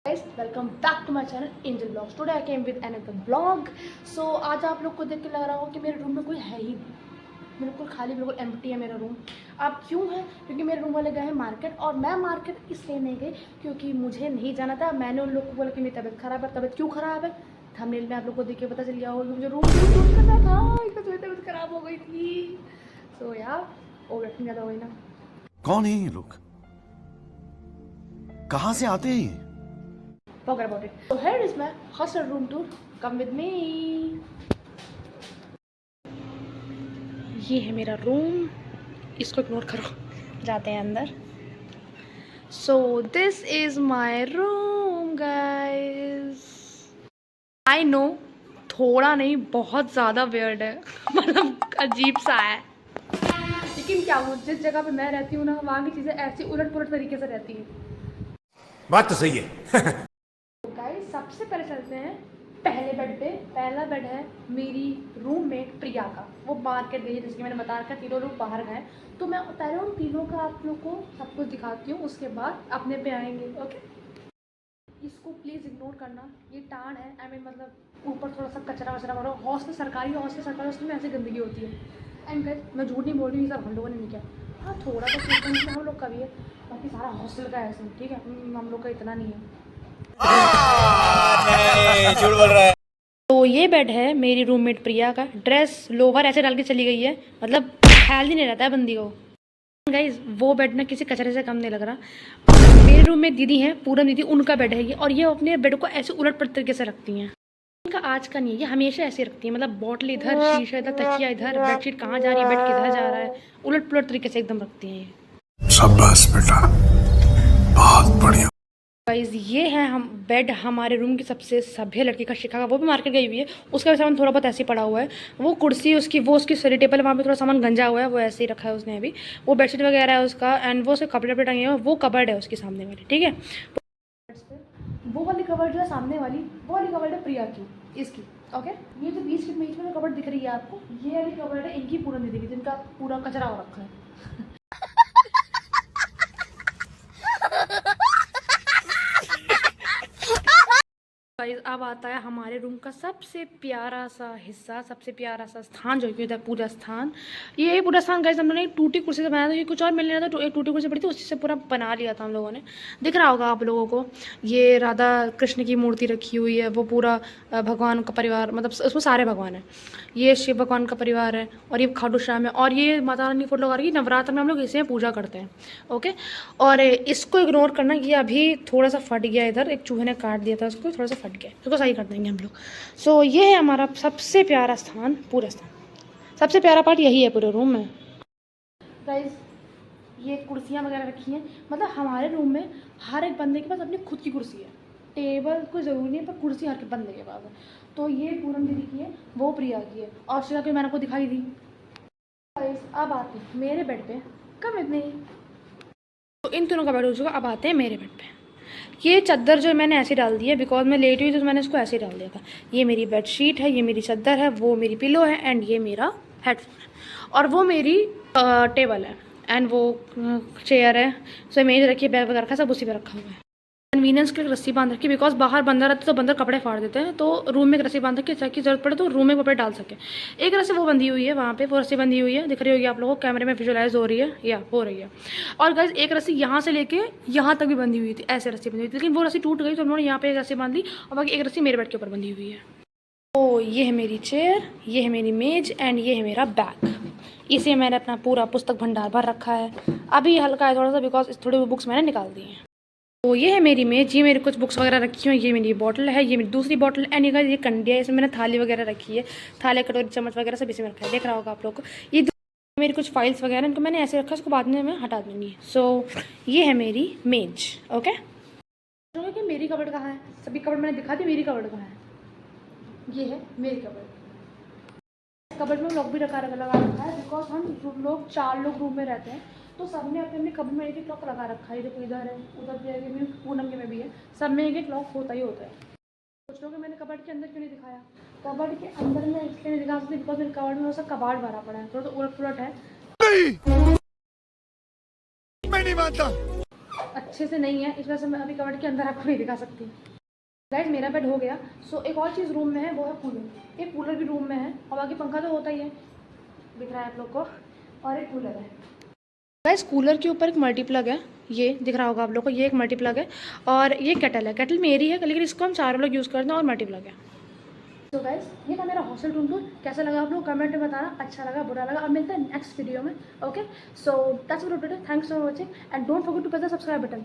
guys, welcome back to my channel Angel Vlogs. Today I came with another vlog. So आज आप लोग को देख के लग रहा होगा कि मेरे रूम में कोई है ही नहीं, बिल्कुल खाली, बिल्कुल एम्प्टी है मेरा रूम। अब क्यों है? क्योंकि मेरे रूम वाले गए हैं मार्केट, और मैं मार्केट इसलिए नहीं गई क्योंकि मुझे नहीं जाना था। मैंने उन लोग को बोला कि मेरी तबीयत ख़राब है। तबीयत क्यों ख़राब है थंबनेल में आप लोग को देख के पता चल गया होगा कि मुझे रूम टूर करना था, इसलिए तबीयत ख़राब हो गई थी। सो यार ओवर एक्टिंग ज़्यादा हुई ना। कौन है ये लोग, कहाँ से आते हैं ये? Forget about it. So here is my hostel room tour. Come with me. ये है मेरा रूम, इसको इग्नोर करो, जाते हैं अंदर। So this is my room, guys. I know, थोड़ा नहीं बहुत ज़्यादा weird है, मतलब अजीब सा है। लेकिन क्या वो जिस जगह पे मैं रहती हूँ ना, वहाँ की चीज़ें ऐसी उलट पुलट तरीके से रहती हैं। बात तो सही है। गाइस सबसे पहले चलते हैं पहले बेड पे। पहला बेड है मेरी रूममेट प्रिया का, वो मार्केट गई है, जैसे कि मैंने बता रखा, तीनों लोग बाहर गए। तो मैं पहले उन तीनों का आप लोग को सब कुछ दिखाती हूँ, उसके बाद अपने पे आएंगे। ओके, इसको प्लीज़ इग्नोर करना, ये टाण है। आई मीन मतलब ऊपर थोड़ा सा कचरा वचरा भरा। हॉस्टल सरकारी हॉस्टल में ऐसी गंदगी होती है। एंड गाइस मैं झूठ नहीं बोल रही हूँ, ये सब हम लोगों ने नहीं किया। हाँ थोड़ा सा सिस्टम हम लोग का भी है, बाकी सारा हॉस्टल का ऐसे, ठीक है, हम लोग का इतना नहीं है। झूठ बोल रहा है। तो ये बेड है मेरी रूममेट प्रिया का। ड्रेस लोवर ऐसे डाल के चली गई है, मतलब ख्याल ही नहीं रहता है बंदी को। गाइज वो बेड ना किसी कचरे से कम नहीं लग रहा। मेरे रूम में दीदी हैं, पूरम दीदी, उनका बेड है ये, और ये अपने बेड को ऐसे उलट पलट तरीके से रखती हैं। इनका आज का नहीं है, ये हमेशा ऐसे रखती है, मतलब बॉटल इधर, शीशा इधर, तकिया इधर, बेडशीट कहाँ जा रही है, बेड किधर जा रहा है, उलट पुलट तरीके से एकदम रखती हैं ये। शाबाश बेटा, बहुत बढ़िया। गाइस ये है हम बेड हमारे रूम की सबसे सभ्य लड़की का, शिखा का, वो भी मार्केट गई हुई है। उसका भी सामान थोड़ा बहुत ऐसे ही पड़ा हुआ है। वो कुर्सी उसकी, वो उसकी स्टडी टेबल, वहाँ पे थोड़ा सामान गंजा हुआ है, वो ऐसे ही रखा है उसने अभी। वो बेडशीट वगैरह है उसका, एंड वो उसके कपड़े वपड़े टंगे हुए हैं। वो कबर्ड है उसके सामने वाली, ठीक है। वो वाली कबर्ड जो है सामने वाली, वो वाली कबर्ड है प्रिया की, इसकी। ओके, ये जो बीच में जो कबर्ड दिख रही है आपको, ये वाली कबर्ड है इनकी पूरन दीदी की, जिनका पूरा कचरा हो रखा है। अब आता है हमारे रूम का सबसे प्यारा सा हिस्सा, सबसे प्यारा सा स्थान, जो कि होता है पूजा स्थान। ये पूजा स्थान गाइस हम लोगों ने एक टूटी कुर्सी से बनाया था, ये कुछ और मिलने रहा था, तो एक टूटी कुर्सी पड़ी थी, उसी से पूरा बना लिया था हम लोगों ने। दिख रहा होगा आप लोगों को, ये राधा कृष्ण की मूर्ति रखी हुई है, वो पूरा भगवान का परिवार, मतलब उसमें सारे भगवान हैं। ये शिव भगवान का परिवार है, और ये खाटू श्याम है, और ये माता रानी की फोटो लगा रही है। नवरात्र में हम लोग इसे पूजा करते हैं। ओके, और इसको इग्नोर करना, ये अभी थोड़ा सा फट गया, इधर एक चूहे ने काट दिया था उसको, थोड़ा सा फट गया, इसको सही कर देंगे हम लोग। सो ये है हमारा सबसे प्यारा स्थान, पूरा स्थान। सबसे प्यारा पार्ट यही है पूरे रूम में। गाइस ये कुर्सियाँ वगैरह रखी हैं, मतलब हमारे रूम में हर एक बंदे के पास अपनी खुद की कुर्सी है। टेबल कोई ज़रूरी नहीं है, पर कुर्सी हर एक बंदे के पास है। तो ये पूरन दीदी की है, वो प्रिया की है, और शिखा की मैंने आपको दिखाई दी। गाइस अब आते हैं मेरे बेड पे, कम इतने ही। तो इन तीनों का बेड हो चुका, अब आते हैं मेरे बेड पे। ये चादर जो मैंने ऐसे डाल दी है, बिकॉज मैं लेटी हुई, तो मैंने इसको ऐसे डाल दिया था। ये मेरी बेडशीट है, ये मेरी चादर है, वो मेरी पिलो है, एंड ये मेरा हेडफोन है, और वो मेरी टेबल है, एंड वो चेयर है। सो मेज रखी है, बैग वगैरह रखा, सब उसी पे रखा हुआ है। कन्वीनियंस के लिए रस्सी बांध रखी, बिकॉज बाहर बंदर रहते तो बंदर कपड़े फाड़ देते हैं, तो रूम में एक रस्सी बांध रखी, ताकि जरूरत पड़े तो रूम में कपड़े डाल सके। एक रस्सी वो बंधी हुई है वहाँ पे, वो रस्सी बंधी हुई है, दिख रही होगी आप लोगों को, कैमरे में विजुअलाइज हो रही है, या हो रही है। और गाइस एक रस्सी यहाँ से लेके यहाँ तक भी बंधी हुई थी, ऐसे रस्सी बंधी हुई थी, लेकिन वो रस्सी टूट गई, तो उन्होंने यहाँ पे एक रस्सी बांध ली, और बाकी एक रस्सी मेरे बेड के ऊपर बंधी हुई है। तो ये है मेरी चेयर, ये है मेरी मेज, एंड ये है मेरा बैग। इसे मैंने अपना पूरा पुस्तक भंडार भर रखा है। अभी हल्का है थोड़ा सा, बिकॉज थोड़ी बुक्स मैंने निकाल दी हैं। तो ये है मेरी मेज, ये मेरी कुछ बुक्स वगैरह रखी हुई, ये मेरी बॉटल है, ये मेरी दूसरी बॉटल, एंड ये कंडिया है, इसमें मैंने थाली वगैरह रखी है, थाली कटोरी चम्मच वगैरह सब इसमें रखा है, देख रहा होगा आप लोग को। ये मेरी कुछ फाइल्स वगैरह, इनको मैंने ऐसे रखा, इसको बाद में मैं हटा दूँगी। सो ये है मेरी मेज। ओके, कि मेरी कबर्ड कहाँ है, सभी कबर्ड मैंने दिखा दी, मेरी कबर्ड कहाँ है? ये है मेरी कबर्ड। कबर्ड में लॉक भी लगा रखा है, बिकॉज हम लोग 4 लोग रूम में रहते हैं, तो सब ने अपने अपने कबर्ड में एक एक लॉक लगा रखा है। देखो इधर है, उधर भी है, पूनम के में भी है, सब में एक एक लॉक होता ही होता है। सोच लो कि मैंने कबर्ड के अंदर क्यों नहीं दिखाया। कबर्ड के अंदर में इसलिए नहीं दिखा सकती, बिकॉज मेरे कबर्ड में उसका कबाड़ भरा पड़ा है, थोड़ा सा उलट पुलट है। मैं नहीं मानता। अच्छे से नहीं है, इस वजह से मैं अभी कवर्ड के अंदर आपको नहीं दिखा सकती। गाइस मेरा बेड हो गया। सो एक और चीज़ रूम में है, वो है कूलर। एक कूलर भी रूम में है और बाकी पंखा तो होता ही है, दिख रहा है आप लोग को, और एक कूलर है। गाइस कूलर के ऊपर एक मल्टी प्लग है, ये दिख रहा होगा आप लोग को, ये एक मल्टी प्लग है और ये केटल है। केटल मेरी है लेकिन इसको हम चारों लोग यूज़ करते हैं और मल्टी प्लग है। तो गाइस ये था मेरा हॉस्टल रूम टूर। कैसा लगा आप लोग कमेंट में बताना, अच्छा लगा बुरा लगा। अब मिलते हैं नेक्स्ट वीडियो में। Okay, so that's it for today, thanks for watching and don't forget to press the subscribe button.